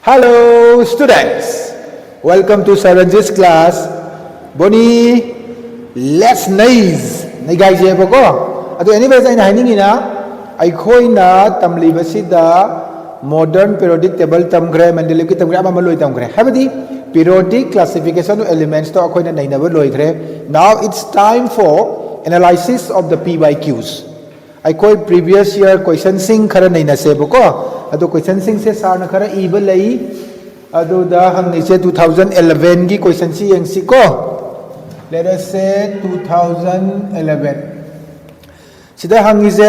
Hello students, welcome to Saranjit's class. Boni, let's nice. Nigay siya po ko. Ato anyways ay nahiningi na ay koy na tamli basida modern periodic table tamgre mandili ki tamgre ama maloy tamgre. Habadi periodic classification of elements to akoy na nainabo loy gre. Now it's time for analysis of the PYQs. Ay koy previous year question sing khara naina se po ko. Ado question sing se sar na khara iba lai ado da hang ni se 2011 gi question si yang si ko. Let us say 2011. Sida hang is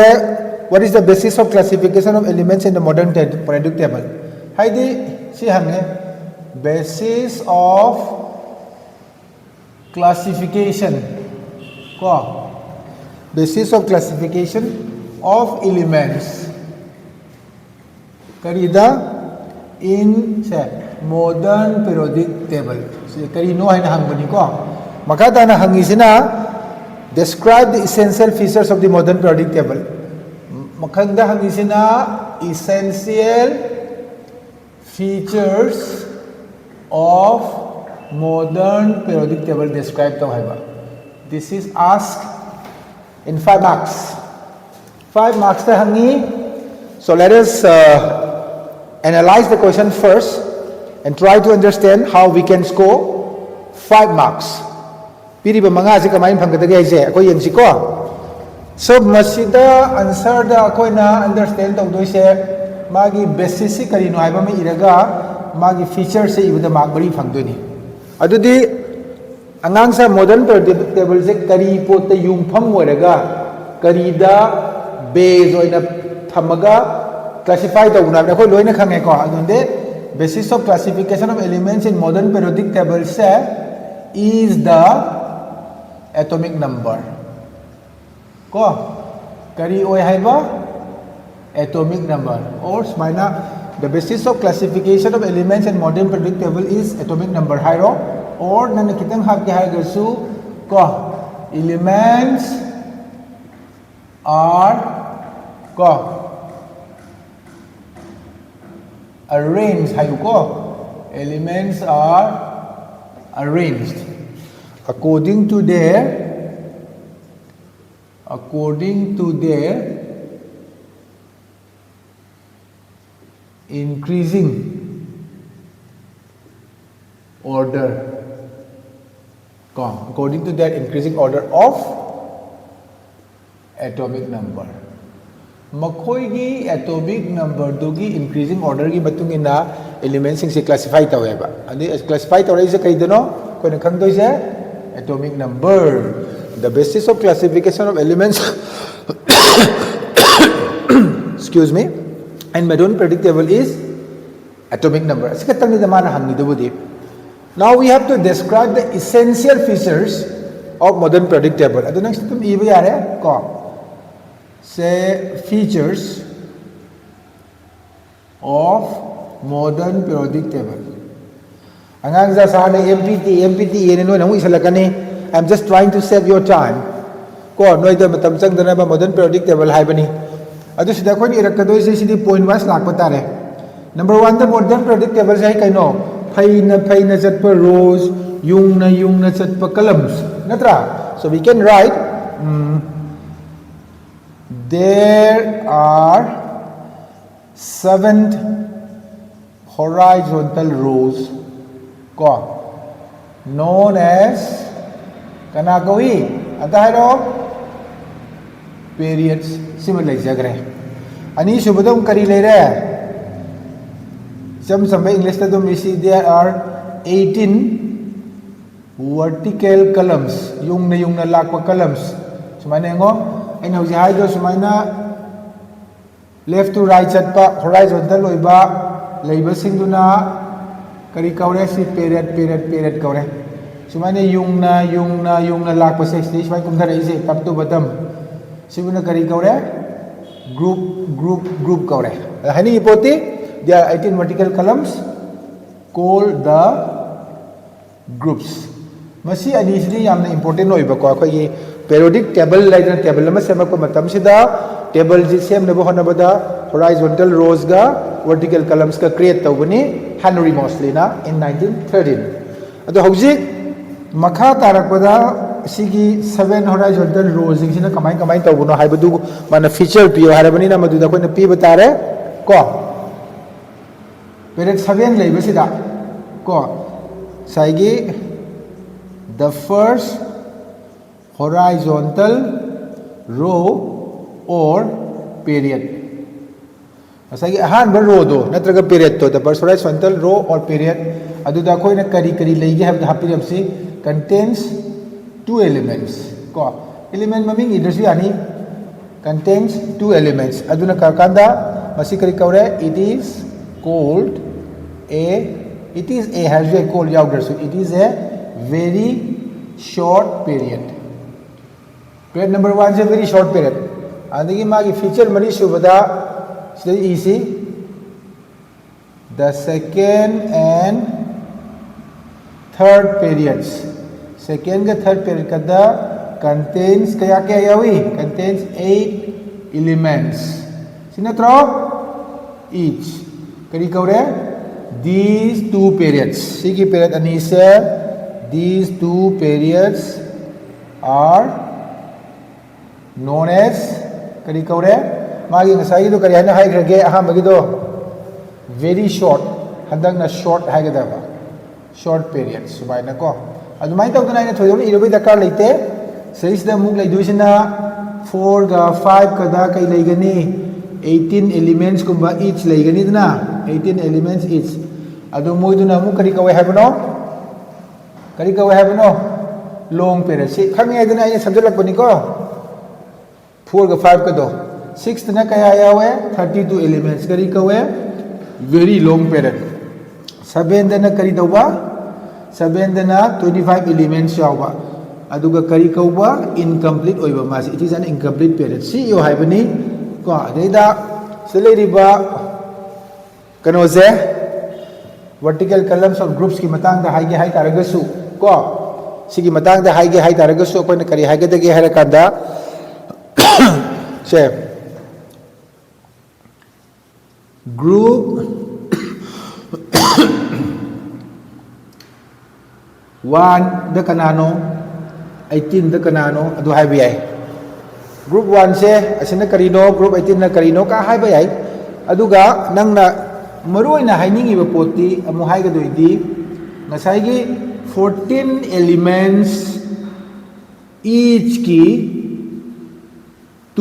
what is the basis of classification of elements in the modern periodic table? Haidi si hang basis of classification ko. Basis of classification of elements. Karida in modern periodic table. So karino ay nahangbani ko. Makata na hangisina describe the essential features of the modern periodic table. Makanda hangisina essential features of modern periodic table describe to haiba. This is asked in 5 marks. 5 marks ta hangi. So let us analyze the question first and try to understand how we can score 5 marks. Piri ba mga si kamain pangkatagay siya ako yung siko. So masida answer da ako na understand tong doy siya magi basis si karino ay ba may iraga magi feature sa iba da magbari pangdo ni. Ado di angang sa modern periodic table se kari po ta yung phang waraga karida base oy na thamaga classify the una ko loy na khange ko adunde basis of classification of elements in modern periodic table is the atomic number ko kari oy haiba atomic number or smaina the basis of classification of elements in modern periodic table is atomic number hairo or nan kitang hab ke haiga su ko elements are ko arranged elements are arranged according to their increasing order according to their increasing order of atomic number. Makoy gi atomic number dugi increasing order gi batungina elements sing si classify taweba. Andi classify tawai sa kay dano ko nang doy sa atomic number. The basis of classification of elements excuse me and modern periodic table is atomic number. Sikatang ni naman hang ni dubudi. Now we have to describe the essential features of modern periodic table. Ado nang situm iba yare ko. Say features of modern periodic table. Angang sa na MPT yan no nang isa lakani. I'm just trying to save your time. Ko no ito matamsang dana ba modern periodic table hay bani. Ado sida ko ni irakado sa sidi point was lakpatare. Number 1 the modern periodic table say kaino phay na chat pa rows yung na chat pa columns. Natra. So we can write there are 7 horizontal rows known as kanagawi atahiro periods similar jagre ani subadong kari lere some English ta dum isi there are 18 vertical columns yung na lakwa columns sumane ngo ay na usi haido sumaina left to right chat pa horizontal oiba label singduna kari kaure si period kaure sumaina yung na lakpa sa stage may kumdara isi top to bottom sibuna kari kaure group kaure hani ipoti there are 18 vertical columns called the groups masi ani sidi yamna important oiba ko akoy periodic table like table ma sema ko matam sida table ji sem na bo na bada horizontal rows ga vertical columns ka create tawbani Henry Moseley na in 1913 ado hojik makha tarakpada sigi 7 horizontal rows sina kamai tawbuno haibadu mana feature piyo harabani na madu da koina piba tare ko period 7 leibasida ko saigi the first horizontal row or period asagi ahan row do natraga period to the first horizontal row or period aduda koina kari leige habda hapiram si contains two elements ko element maming idras yani contains two elements aduna kakanda masi kari kaure it is called it is a has a called yawder so it is a very short period period number 1 is a very short period adagi magi feature mari subada is easy the second and third periods second ka third period kada contains kaya yawi contains 8 elements sinatro each kari kaure these two periods sigi period ani se these two periods are known as kari kaure magi ngasai do kari hana hai grage aha magi do very short handak na short hai gada ba short periods subai na ko adumai tawdana ina thoidon irobai dakar leite series da muk lai duisina 4 ga 5 kada kai leigani 18 elements kumba each leigani dana 18 elements each adu moiduna muk kari kawai habano long period si khangi dana ina samjalak bani ko 4 ga 5 kado 6 na kaya yawe 32 elements kari kawai very long period 7 dana kari dawa 7 dana 25 elements yawa aduga kari kauba incomplete oiba mas it is an incomplete period si yo haibani ko aida seleriba kano se vertical columns of groups ki matang da haige hai taragasu ko sigi matang da haige hai taragasu ko na kari haige dage harakanda se group 1 da kanano 18 da kanano adu hai bi ai group 1 se asina karino group 18 na karino ka hai ba ai aduga nangna maroina hainingi ba poti amu hai ga doidi ngasai gi 14 elements each ki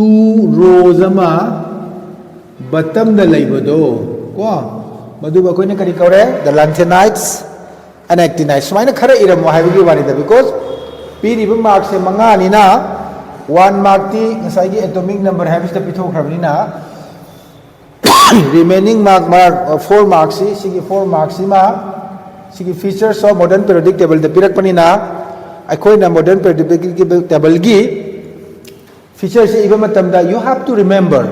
2 rows ama bottom da laibodo ko madu ba koina kari kaure the lanthanides and actinides sumaina khara iramo haibagi warida because piriba mark se manga ni na 1 mark ti ngasai gi atomic number habis ta pitho khrabni na remaining mark 4 marks sigi 4 marks ma sigi features of modern periodic table the pirak pani na akoi na modern periodic table gi features se iba matam da you have to remember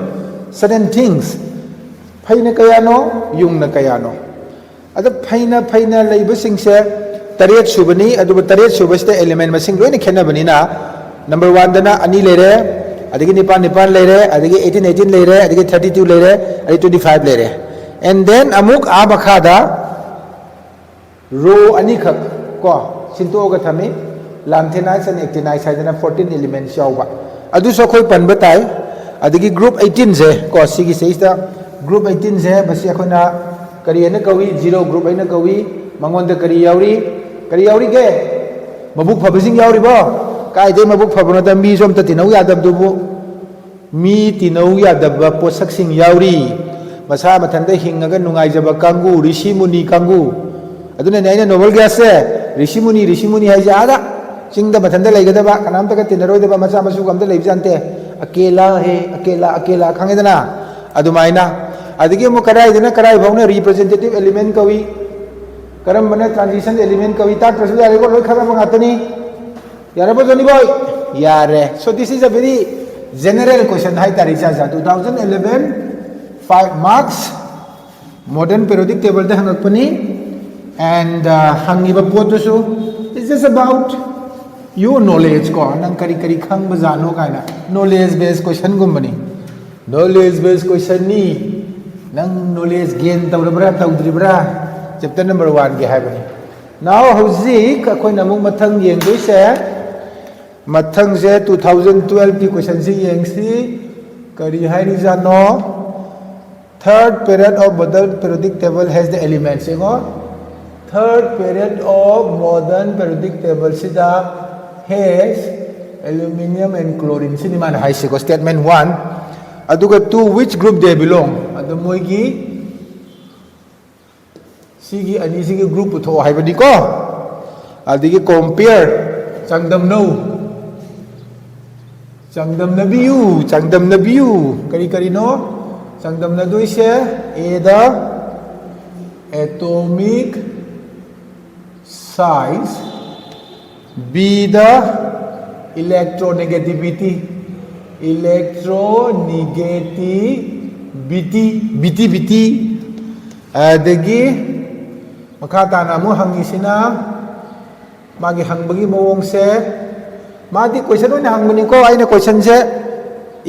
certain things phaina kayano yung na kayano ada phaina leiba singse tariat subani adu tariat subasta element masing loina khena bani na number 1 dana ani lere adigi nipan lere adigi 18 lere adigi 32 lere adigi 25 lere and then amuk abakha da row ani khak ko sinto ga thami lanthanides and actinides haidana 14 elements yawba adu so khoi panba tai adigi group 18 je ko sigi seista group 18 je basi akhona kari na kawi zero group aina kawi mangonda kari yauri ge mabuk phabising yauri bo kai de mabuk phabno da mi som ta tinau yadab dubu mi tinau yadab posak sing yauri masa mathanda hingaga nungai jaba kangu rishi muni kangu aduna naina novel gas se rishi muni hai jada singda mathanda leigada ba kanam ta ka tinaroi da ba masa masu gamda leib jante akela khangedana adumaina adigi mu karai dina karai bhauna representative element kawi karam bana transition element kawi ta trasu yare ko loi khaba ngatani yare bo joni boy yare so this is a very general question hai tari cha 2011 5 marks modern periodic table da hangakpani and hangiba potusu it's just about your knowledge ko nang kari khang bazano kaina knowledge based question gumbani knowledge based question ni Nang knowledge gain tawdabra tawdribra chapter number 1 ge haibani. Now hauzik akhoi namung mathang yengdoi se mathang se 2012 ki question si yengsi kari hairi jano third period of modern periodic table has the elements ingo third period of modern periodic table sida has aluminium and chlorine siniman hai se ko statement 1 aduga 2 which group they belong adu moigi sigi ani sigi group putho haibadi ko adigi compare changdam no changdam nabiyu kari kari no changdam na doi se a the atomic size b the electronegativity adagi makata na mo hangisina magi hangbagi mawong se madi question na hangbani ko ay na question se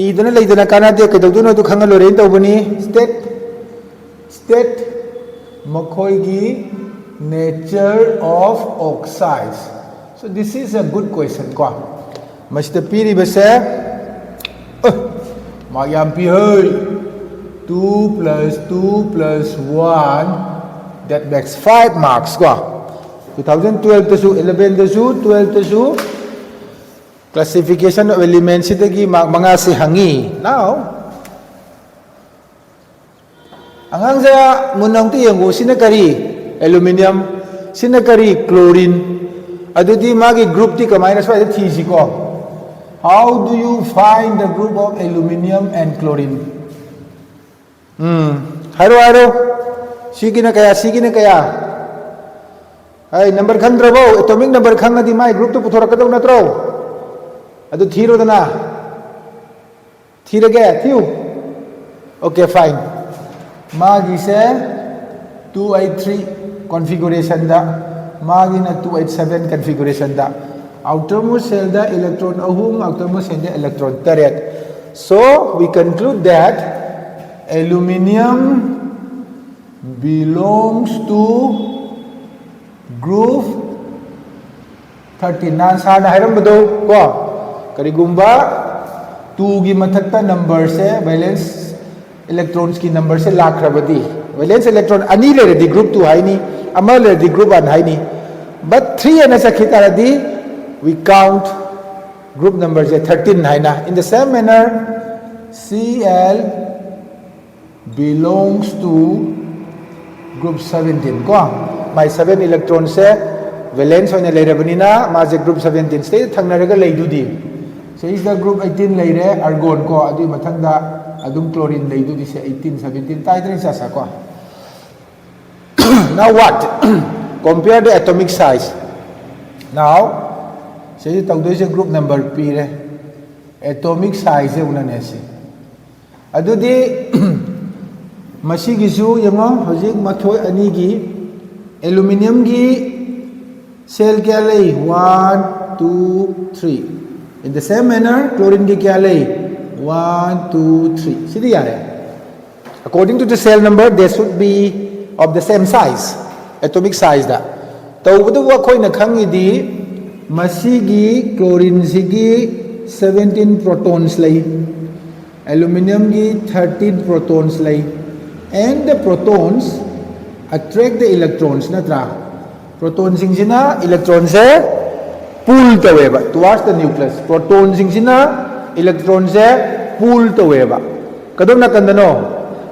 idana leidana kana de kedawduno du khangalo rein tawbani state makhoi gi nature of oxides. So this is a good question ko masta piri base magyam pi hơi 2 plus 2 plus 1 that makes 5 marks ko 2012 to 11 to 12 to classification of elements itagi mga si hangi. Now angang sa munang ti yango sinakari aluminium sinakari chlorine adudi magi group ti kamay na sa thi ko. How do you find the group of aluminium and chlorine? Haro sige na kaya ay number khang drabo atomic number khang adi mai group to puthora kadaw na tro adu thiro dana thirage thiu okay fine magi se 283 configuration da magi na 287 configuration da outermost cell da electron ahum outermost cell da electron taret. So we conclude that aluminium belongs to group 39 sana hairam bado ko karigumba 2 gi mathakta number se valence electrons ki number se lakhrabadi valence electron ani le di group 2 haini ama le di group 1 haini but 3 ana sakhitaradi we count group number is 13 haina. In the same manner Cl belongs to group 17 ko my 7 electrons se valence hoina leirabani na ma je group 17 state thangnaraga leidudi so is the group 18 leire argon ko adu mathangda adum chlorine leidudi se 18 17 taidrin sa ko. Now what compare the atomic size. Now say tawdoi se group number p re atomic size una ne se adudi masigi su yango hojik mathoi ani gi aluminium gi cell kya lei 1 2 3 in the same manner chlorine gi kya lei 1 2 3 sidi yare according to the cell number they should be of the same size atomic size da tawbudu wa khoi na khangi di masigi chlorine sigi 17 protons lei aluminium gi 13 protons lei and the protons attract the electrons natra proton singsina electron se pull taweba towards the nucleus proton singsina electron se pull taweba kadom na kandano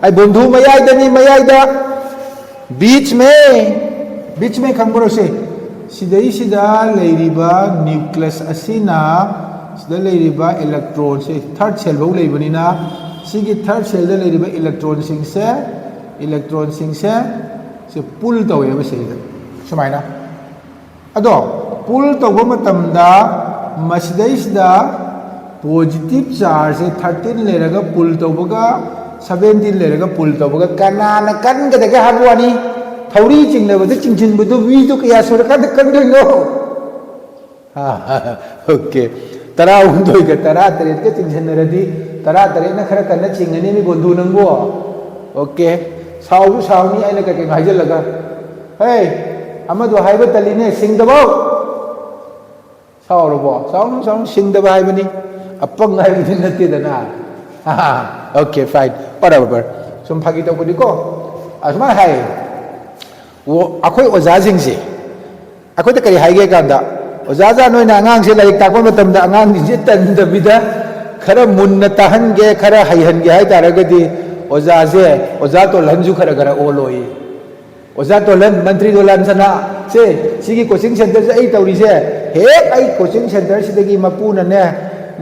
ai bondhu mayai da beach mein khambaro se sidai sida leiriba nucleus asina sida leiriba electron se third cell bau leibani na sigi third cell da leiriba electron sing se pull taweba se sumaina ado pull tawba matamda masidai sida positive charge 13 leiraga pull tawbaga 17 leiraga pull tawbaga kanana kan ga daga habwani thori chinglebada chinchinbudu widu kaya suraka da kandino okay tara undoi ga tara tare ga chinchinradi tara tare na khara kana chingani mi bondu nangbo okay साउ साउनी आइना कई हाइजल लगा हे अमदो highway तलीने सिंगदबो साउरबो साउन साउन सिंगदबो हाइबनी अपंग हाइबनी नतेदना हा okay fine whatever सुम फागी तौबदी को असमा हाय वो अखोय ओजा जिंगसे अखोय त करी हाइगे कांदा ओजा जा नोइना अंगांग से लाइक ताको मतम दा अंगांग जे तंदबिदा खरा मुन्न ताहनगे खरा हाइहनगे हाय तारगदी ओजा से ओजा तो लंजु खरा खरा ओलोई ओजा तो लन मंत्री दोलन सना से सिगी कोचिंग सेंटर से आई तौरी से हे आई कोचिंग सेंटर सिदगी मपुना ने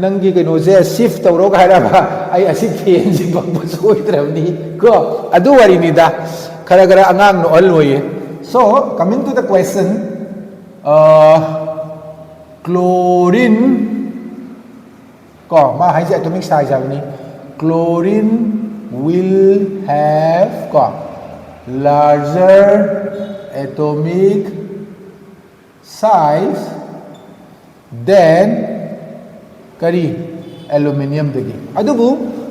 नंगी कनो से शिफ्ट तौरो हायराबा आई असि फेन जि बंबो सोइत्रबनी को अदु वरिनिदा खरा खरा अंगांग नो ओलोई so coming to the question chlorine ko ma hai je atomic size abni chlorine will have ko larger atomic size than kari aluminum dagi adubu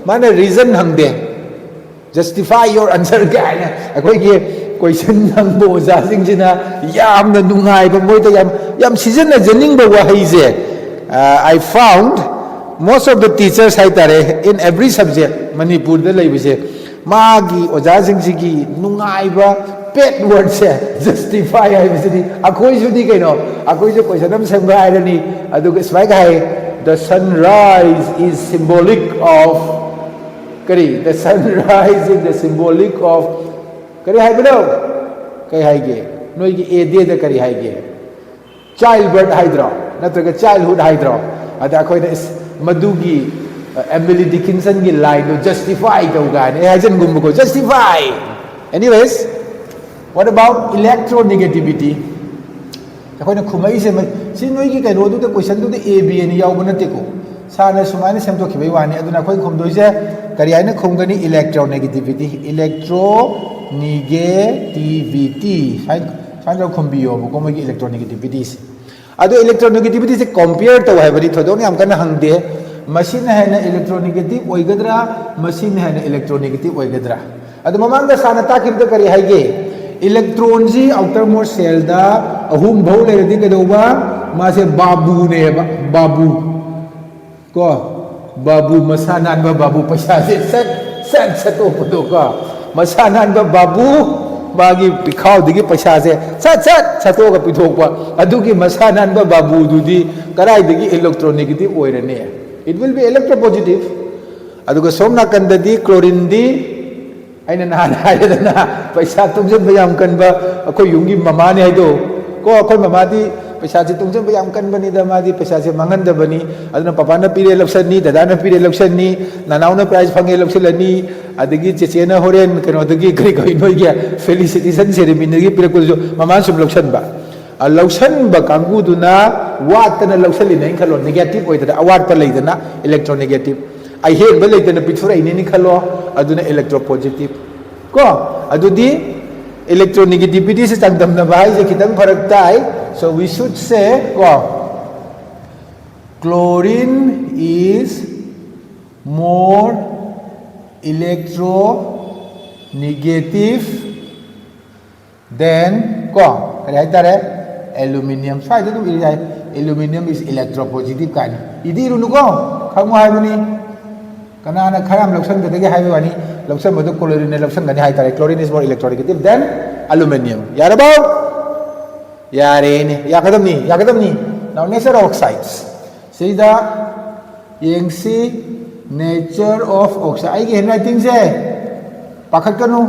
mana reason hangde justify your answer ga na akoi ge question nang bo za sing jina yam na nungai ba moi ta yam season na jening ba wa hai je I found most of the teachers hai tare in every subject manipur da lai bise magi oja sing sigi nungai ba pet word se justify hai bise akoi su di kai no akoi se question am sam ga ai ni adu ga smai ga hai the sunrise is symbolic of kari the sunrise is the symbolic of kari hai bado kai hai ge noi gi a de da kari hai ge childbirth hydra natraga childhood hydra ada koi da madugi Emily Dickinson gi line to justify do ga ne hajen gum ko justify anyways what about electronegativity koi na khumai se si noi gi kai ro du da question du da a b ni yaw ban te ko sana sumai ne sem to khibai wani aduna koi khum doi se kari ai na khum gani electronegativity electronegativity sai जो खुम्बियो को मोगी electronegativity अदो electronegativity से compare तो है बरी थोदो ने हम कन हंगदे मशीन है ना इलेक्ट्रोनेगेटिव ओइगद्रा मशीन है ना इलेक्ट्रोनेगेटिव ओइगद्रा अदो ममांग दा साना ताकिब द करी हाइगे इलेक्ट्रॉन जी आउटर मोस्ट सेल दा अहुम भौ ले रदी कदोबा मासे बाबू ने बाबू को बाबू मसानान बा बाबू पैसा से सट सतो पदो का मसानान बा बाबू बागी पिखाव दिगी पैसा से सट सट सतो का पिथोकवा अदुगी मसानान बा बाबू दुदी कराई दिगी इलेक्ट्रोनेगेटिव ओइरने इट विल बी इलेक्ट्रोपॉजिटिव अदुगा सोमना कंददी क्लोरीन दी आइना नान हायदना पैसा तुंजन बयाम कनबा अखो युंगी ममाने हायदो को अखो ममादी पैसा से तुंजन बयाम कनबनी दा मादी पैसा से मंगन दबनी अदना पापा न पीरे लक्षनी दादा न पीरे लक्षनी नानाव न प्राइज फंगे लक्षलनी अदगी चेचे न होरेन कनो दगी गरी गई नोय गया फेलिसिटेशन सेरेमनी गी पिरको जो ममान सुम लक्षन बा लक्षन बा कांगू दुना वाट न लक्षली नै खलो नेगेटिव ओइदा अवाट पर लेदना इलेक्ट्रोनेगेटिव आई हेन बा लेदना पिथुरा इने खलो अदुना इलेक्ट्रोपॉजिटिव को अदुदी इलेक्ट्रोनेगेटिविटी से तंगदम न भाई जे खितंग फरक ताई so we should say ko chlorine is more electronegative than ko kaya tare aluminium sai tu iri aluminium is electropositive kan idi runu ko khamu hai bani kana na kharam laksan de ge hai bani laksan bodu chlorine laksan gani hai tare chlorine is more electronegative than aluminium yar about यारेने याकदमनी now nature of oxides sida yengsi nature of oxide ai ge handwriting se pakhat kanu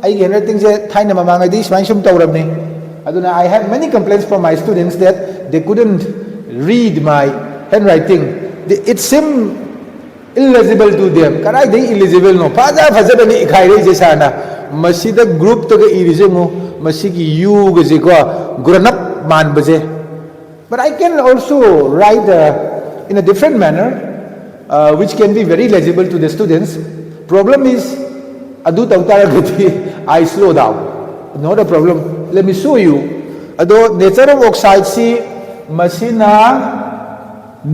ai ge handwriting se thaina mamangai di smain sum tawrabni aduna I have many complaints from my students that they couldn't read my handwriting it seemed illegible to them karai dei illegible no faja bani ikhai re je sana masida group to ge irise mo masigi u ge ko grown-up man baje but I can also write in a different manner which can be very legible to the students problem is adu tawtara gati I slow down not a problem let me show you ado nature of oxide si masina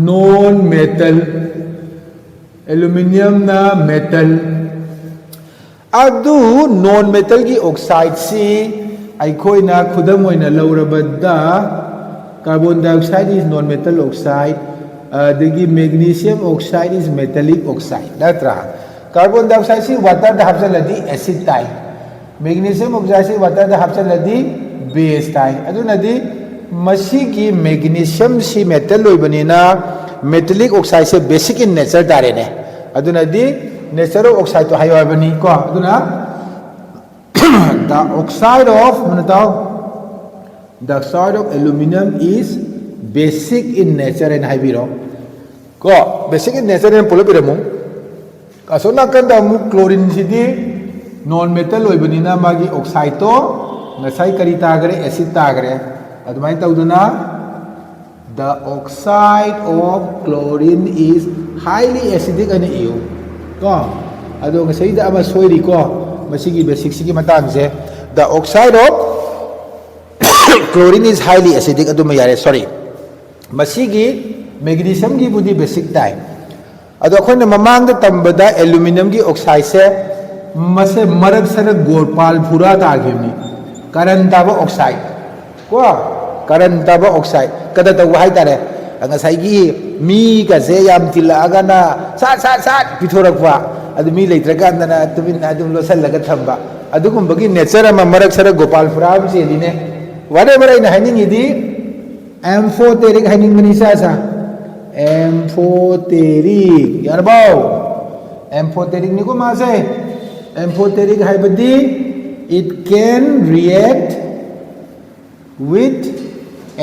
non metal aluminium na metal अदु non metal की oxide सी अखोइना खुदम ओइना लौरबदा carbon dioxide is non metal oxide अदगी magnesium oxide is metallic oxide नत्रा carbon dioxide सी वाटर दा हापचलदी एसिड ताई मैग्नीशियम ऑक्साइड सी वाटर दा हापचलदी बेस ताई अदुनदी मसी की मैग्नीशियम सी मेटल लोइबनिना मेटेलिक ऑक्साइड से बेसिक इन नेचर तारेने अदुनदी नेचर ऑफ ऑक्साइड तो हाइबनी को अदुना द ऑक्साइड ऑफ मनताओ the oxide of aluminium is basic in nature and हाइबिरो को बेसिक इन नेचर एंड पुलो बिरमु असोना कंदा मु क्लोरीन सिदी नॉन मेटल लोइबनिना मागी ऑक्साइड तो नसाई करी तागरे एसिड तागरे अदुमाई तौदुना the oxide of chlorine is highly acidic अने इउ को अदो ngsaida ama soiri ko masigi basic sigi matang se the oxide of chlorine is highly acidic adu ma yare sorry masigi magnesium gi budi basic tai ado akhona mamang da tambada aluminum gi oxide se mase marak sara gorpal phura ta gemi current taba oxide ko current taba oxide kada ta wai tare ngasai gi mi ka se yam tilaga na sat pithorakwa adu mi leitraga andana tumin adum lo sallaga thamba adugum bagi nature ama marak sara gopal phram se line whatever ina haning idi amphoteric haning mani sa amphoteric yarbau amphoteric ni ko ma se amphoteric haibadi it can react with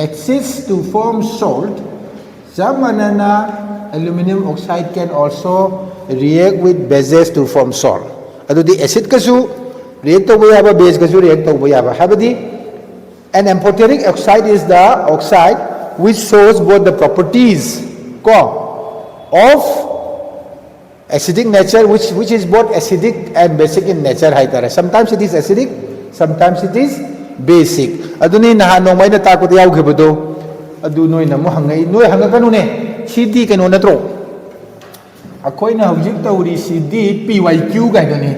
acids to form salt. Samanana aluminum oxide can also react with bases to form salt. Ado di acid kasu react to bayaba base kasu react to bayaba. Habadi an amphoteric oxide is the oxide which shows both the properties of acidic nature, which is both acidic and basic in nature. Sometimes it is acidic, sometimes it is basic. Aduni nahan no may natakot yaw gibado. Adu noy na mo hangay noy hanga kanu ne CD kanu na tro. Akoy na hujik tawri CD PYQ kay ni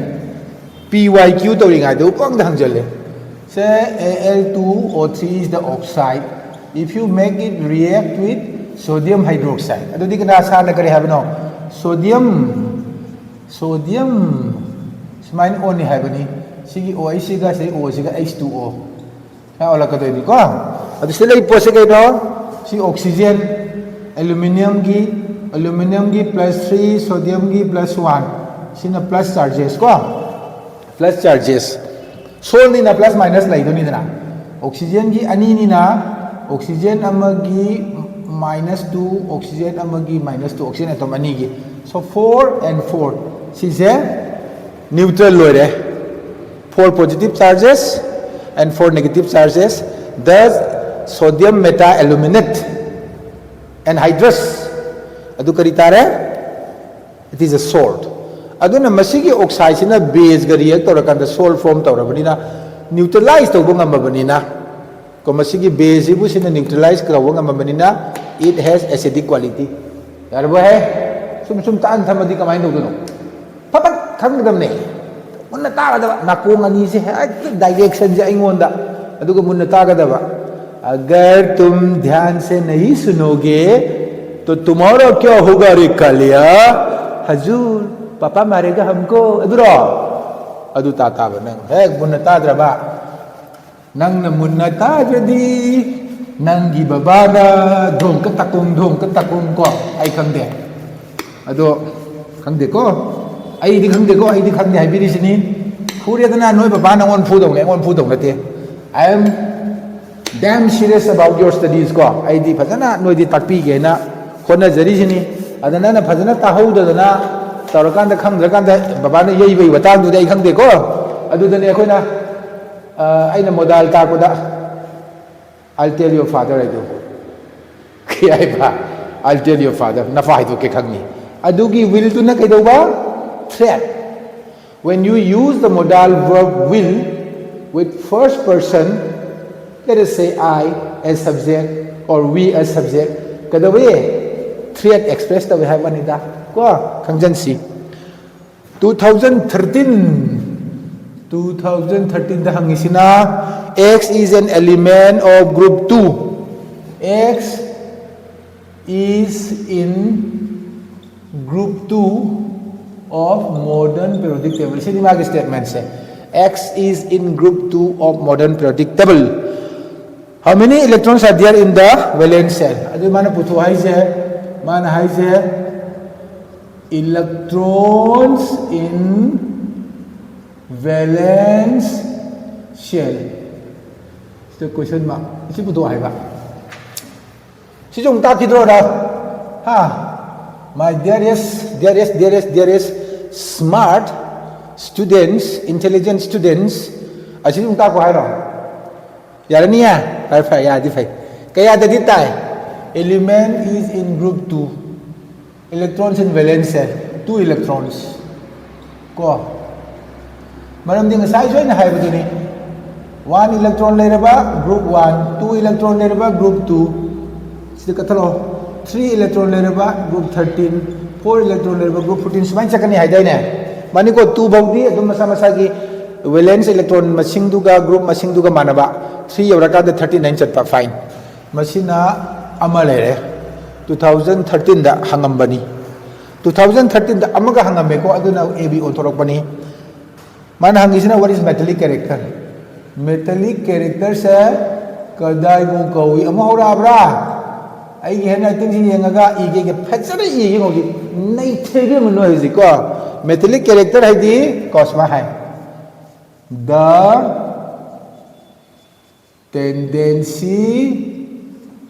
PYQ tawri nga do pang dang jale. Say Al2O3 is the oxide. If you make it react with sodium hydroxide. Adu di kana sa na kare habno sodium smain on ni habani sigi OI siga say O siga H2O. Ha ola ka to di ko. Adu sila ipose kay no si oxygen aluminum gi plus 3 sodium gi plus 1 sina plus charges ko plus charges so ni na plus minus lai do ni na oxygen gi ani ni na oxygen amagi minus 2 oxygen amagi minus 2 oxygen atom ani gi so 4 and 4 si je neutral lore 4 positive charges and 4 negative charges thus sodium meta aluminate anhydrous adu karitare it is a salt aduna masigi oxide sina base ga react torakanda salt form torabanina neutralize to ngam banina ko masigi base bu sina neutralize krawo ngam banina it has acidic quality yarbo hai sum tan thamadi kamai do no papak khangdam ne munna ta ga nakong ani se direction je aingonda aduga munna ta ga da अगर तुम ध्यान से नहीं सुनोगे तो तुम्हारा क्या होगा रे कालिया हजूर पापा मारेगा हमको अदुरो अदु ताता बनंग है मुन्ना ताद्रबा नंग न मुन्ना ताद्रदी नंगी बाबाना धोम का तकुम को आई खंदे अदो खंदे को आई दी खंदे को आई दी खंदे हाई बिरिसनी फुरेदना नोय बाबा नंगोन फुदों नते I am damn serious about your studies ko ai di phajana noi di takpi ge na khona jari jini adana na phajana ta hauda na tarakan da khang drakan da baba na yei bai watang du dai khang de ko adu da ne khoi na ai na modal ta ko da I'll tell your father I do ki ai ba I'll tell your father na fa du ke khang ni adu gi will tu na kai do ba threat when you use the modal verb will with first person. Let us say I as subject or we as subject. Kada we threat express ta we have anida ko khangjan si 2013 2013 da hangisina X is an element of group 2. X is in group 2 of modern periodic table. Sini magi statement se. X is in group 2 of modern periodic table. How many electrons are there in the valence shell? Adu mana putu hai se. Mana hai se. Electrons in valence shell. Itu question mark. Isi putu hai ba. Si jong ta kidro da. Ha. My dearest smart students, intelligent students, asin yung tako hayro. Yara niya, perfect, ya di fay. Kaya dadi tay, element is in group 2. Electrons in valence shell, 2 electrons. Ko. Maram ding size way na hayro dun 1 electron layer ba group 1, 2 electron layer ba group 2. Sida katalo 3 electron layer ba group 13, 4 electron layer ba group 14. Sumain sa kani hayday na. Mani ko 2 bawdi adum masa gi valence electron masing duga group masing duga manaba 3 yauraka da 39 chatpa fine. Masina amalere 2013 da hangambani. 2013 da amaga hangambe ko aduna AB on thorok bani. Mana hangisina what is metallic character? Metallic character sa kadai mo kawi amo hora abra. Ai ge na ting si yengaga ige ge phachara ige ngoji nai thege muno hisi ko. Metallic character hai di cosma hai. The tendency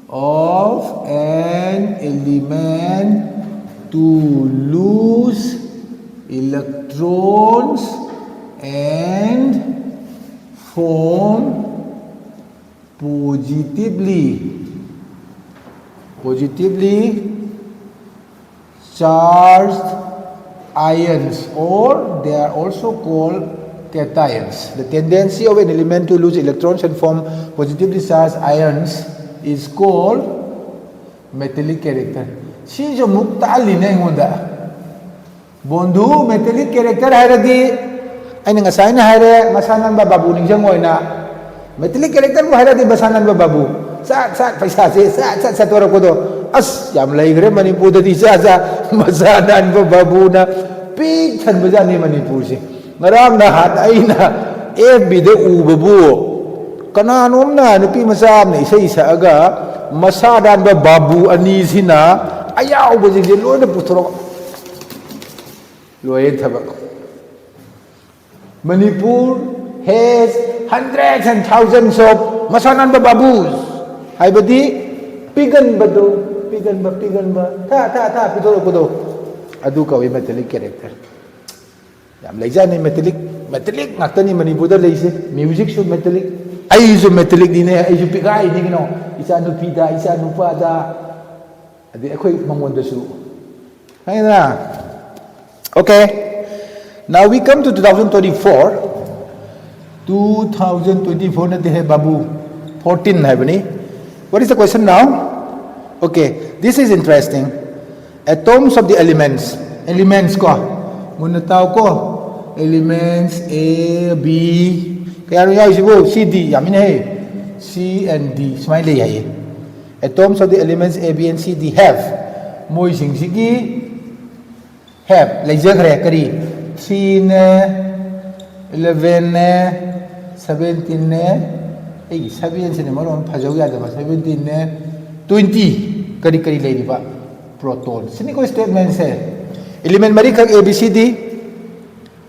of an element to lose electrons and form positively charged ions, or they are also called cations. The tendency of an element to lose electrons and form positively charged ions is called metallic character. Si jo mukta aline ngonda bondu metallic character hairadi aina ngasai na haire masanan ba babu ningjang oina metallic character mo hairadi masanan ba babu sat paisa se sat tora ko do as yam lai gre manipur da di sa masanan ba babu na pig than bajani manipur se ngaram na hat aina fb de u babu kananom na nupi masam ne isai sa aga masadan ba babu ani sina ayaw bajing je loina puthro loye thabak. Manipur has hundreds and thousands of masanan ba babus. Hai badi pigan ba ta pitoro ko do adu ka wi metallic character. Yam leijani metallic ngakta ni Manipur da leise music should metallic ai ju metallic ni ne ai ju pigai ni no isa nu pida isa nu pa da adi akhoi mangon da su hai na. Okay, now we come to 2024 na de babu 14 hai bani. What is the question now? Okay, this is interesting. Atoms of the elements ko muna tao ko elements A, B, kaya ano yaw sibo C, D yamin hai C and D smile hai. Atoms of the elements A, B and C, D have moi sing sigi have laijagre kari 3 ne 11 ne 17 ne ei 17 ne maron phajau ya da 17 ne 20 kari leiri ba proton sini ko statement se element mari khak A B C D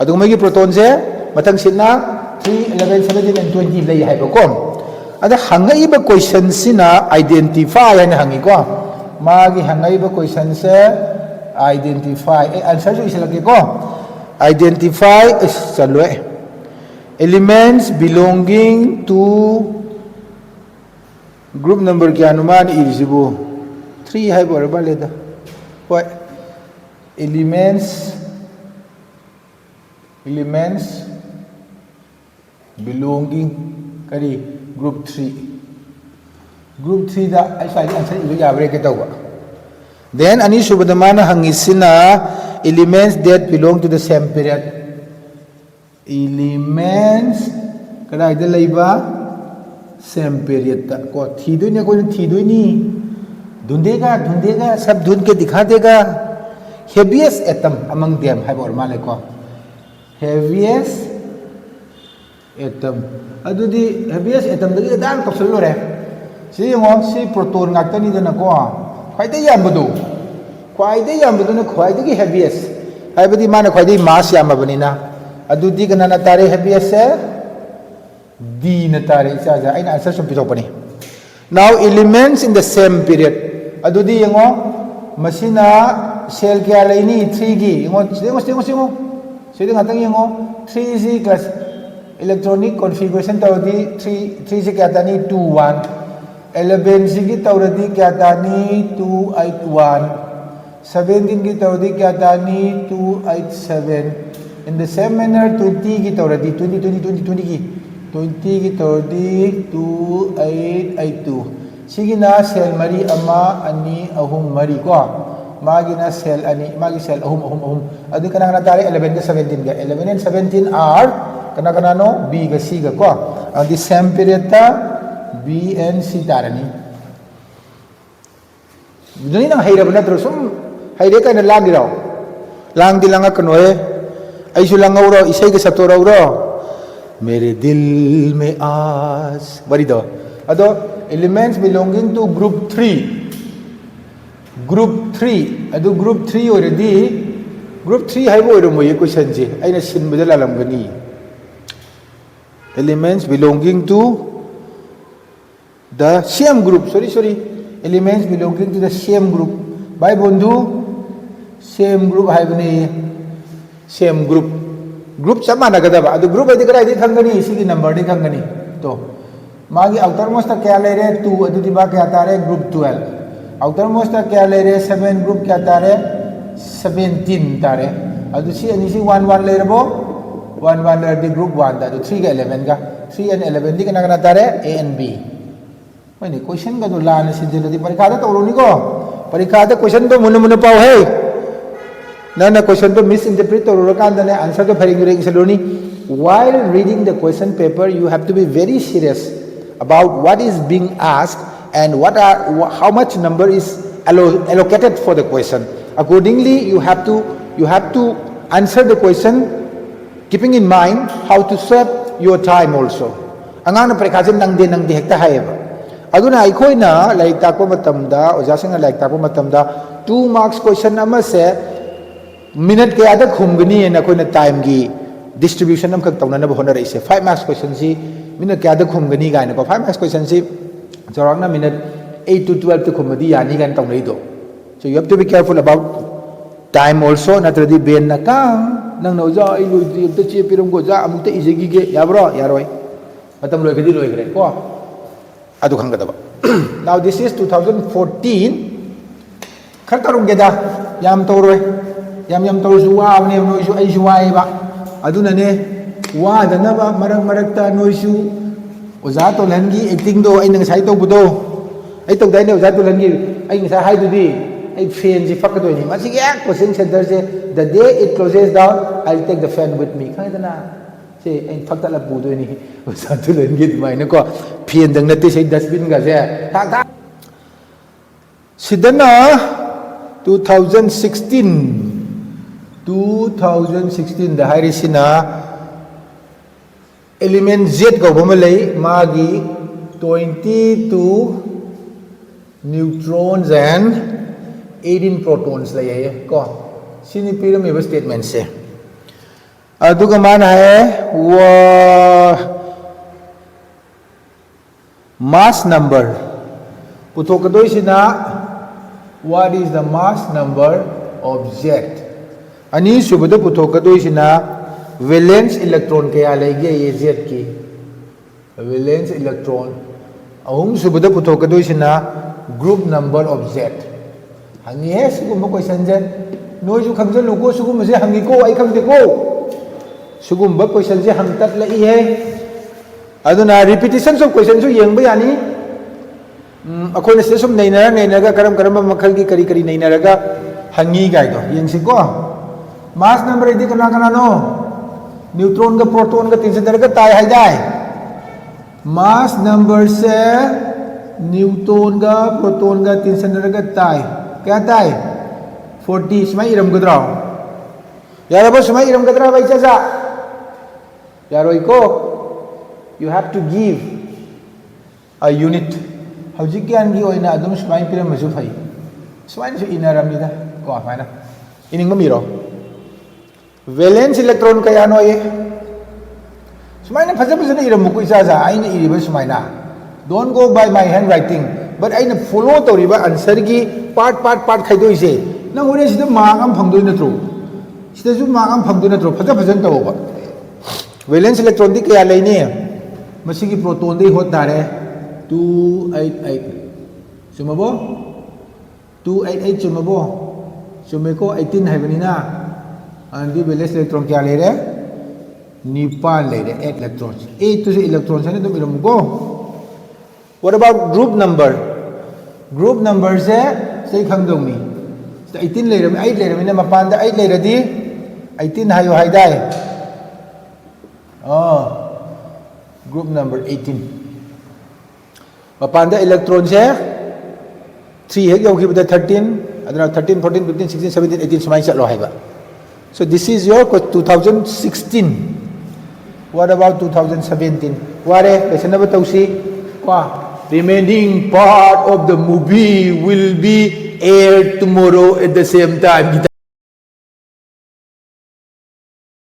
adung mai gi proton se mathang sinna 3 11 17 and 20 lei hai ba ko ada hangai ba question sina identify and hangi ko magi hangai ba question se identify answer jo isalagi ko identify chalwe elements belonging to group number kya anuman irisibu 3 hai bor ba leda what elements belonging kari group 3 da ai sai answer ilu ya bre ke tawa. Then ani subadamana hangisina elements that belong to the same period. elements kadaida laiba same period ta ko thidoi ne ko thidoi ni dhundega sab dhund ke dikha dega heaviest atom among them hai bor male ko heaviest atom adudi heaviest atom dagi dan ko sulu re si ngo si proton ngak tani dana ko khwai de yam badu ne khwai de heaviest hai badi mana khwai de mass yam bani na adudi kana na tare heaviest se d na tare cha ja aina answer sum pitok pani now elements in the same period adudi ngo masina cell kya laini 3 gi ngo sidi ngatang ngo 3g class electronic configuration tawdi 3 se kya tani 21 11 gi tawradi kya tani 281 17 gi tawdi kya tani 287 in the same manner 20 gi tawradi 20 gi tawradi 2882 sigina cell mari ama ani ahum mari ko magina cell ani magi cell ahum adu kana kana tare 11 ga 17 ga 11 and 17 are kana no b ga c ga ko the same period ta b and c tarani duni nang haira bana tro sum haire kana lang di raw lang di langa kanoe ai su lang ro isai ga sato raw ro mere dil mein aas bari do ado elements belonging to group 3 adu group 3 already group 3 hai bo ro moye question je aina sin bada lalam gani elements belonging to the same group sorry elements belonging to the same group by bondhu same group hai bani same group sama na gada ba adu group ai dikra ai khangani sigi number di khangani to magi outermost kya le re 2 adu di ba kya tare group 12 outermost kya le re 7 group kya tare 17 tare adu si ani si 1 le rebo 1 le di group 1 adu 3 ga 11 ga 3 and 11 di kana tare a and b mai ni question ga do la na si jela di parikha da to ni ko parikha da question do mun pau he na question to misinterpret to ro kan da ne answer to phari ngure saloni while reading the question paper you have to be very serious about what is being asked and how much number is allocated for the question accordingly you have to answer the question keeping in mind how to save your time also angang na parikha jin nang de hekta haeba aduna aikoina like takpa matamda oja singa like takpa matamda 2 marks question ama se minute kaya da khumgani na koina time gi distribution am khak tawna na bahona raise 5 marks question si minute kaya da khumgani ga na ko 5 marks question si jorang na minute 8 to 12 to khumadi yani gan tawnai do so you have to be careful about time also natradi ben na ka nang no ja ai lui di ta che piram go ja amukta ijegi ge yabro yaroi matam loi khadi loi gre ko adu khang ga now this is 2014 khartarung ge da yam toroi yam tor su wa ne noi su ai su wa ba aduna ne wa da na ba marak ta noi su oza to langi acting do ai nang sai to budo ai to dai ne oza to langi ai ngai hai du di ai fan ji fakka do ni ma si ya question center se the day it closes down I'll take the fan with me khai da na se ai fakta la bu do ni oza to langi mai na ko fan dang na te sai dustbin ga se thak sidana 2016 da hairisina element z ko bomalai magi 22 neutrons and 18 protons lai hai ko sini pyramid statement se aduga man hai wa mass number puthokadoi sina what is the mass number of z ani subada puthokadoi sina valence electron kaya lege ye z ki valence electron ahum subada puthokadoi sina group number of z hangi he sugum question je noi ju khamjal lu ko sugum je hangi ko ai khamde ko sugum ba question je hang tat la i he aduna repetitions of question su yeng ba yani akhona se sum nei na ga karam makhal ki kari nei na ga hangi gai do yeng si ko mass number idi kana no neutron का proton का तीन centre का ताई है जाए mass number से neutron का proton का तीन सेंटर का ताई क्या ताई 40 समय इरम गद्रा यार अब समय इरम गद्रा भाई चाचा यार इको you have to give a unit हौजिक ज्ञान की ओइना अदुम समय पिरम मसु फई समय सु इनरमनिदा को फाइना इनिंग ममीरो वैलेंस इलेक्ट्रॉन कया नो ये समय ने फजब फजब इरम मुकुई चाचा आइने इरिबा समय ना don't go by my handwriting but आइने follow तोरिबा आंसर की पार्ट खाइदो इसे ना होरे सिदा मार्क am फंगदो नत्रो सिदा जु मार्क am फंगदो नत्रो फजब फजन तोबा वैलेंस इलेक्ट्रॉन दी कया लेने मसीगी प्रोटॉन दे होत दारे 288 चुमबो 288 चुमबो चुमेको 18 हाइबनिना अंदी वैलेंस इलेक्ट्रॉन क्या ले रे निपान ले रे 8 इलेक्ट्रॉन्स 8 तो से इलेक्ट्रॉन्स है तो मिलमुको व्हाट अबाउट ग्रुप नंबर से सही खंगदोनी 18 ले रे 8 ले रे मिना मपान दा 8 ले रदी 18 हायो हाइदाय ग्रुप नंबर 18 मपान दा इलेक्ट्रॉन से 3 है योगी बता 13 अदना 13 14 15 16 17 18 समाई चलो है बा so this is your 2016 what about 2017 ware question number tausi kwa remaining part of the movie will be aired tomorrow at the same time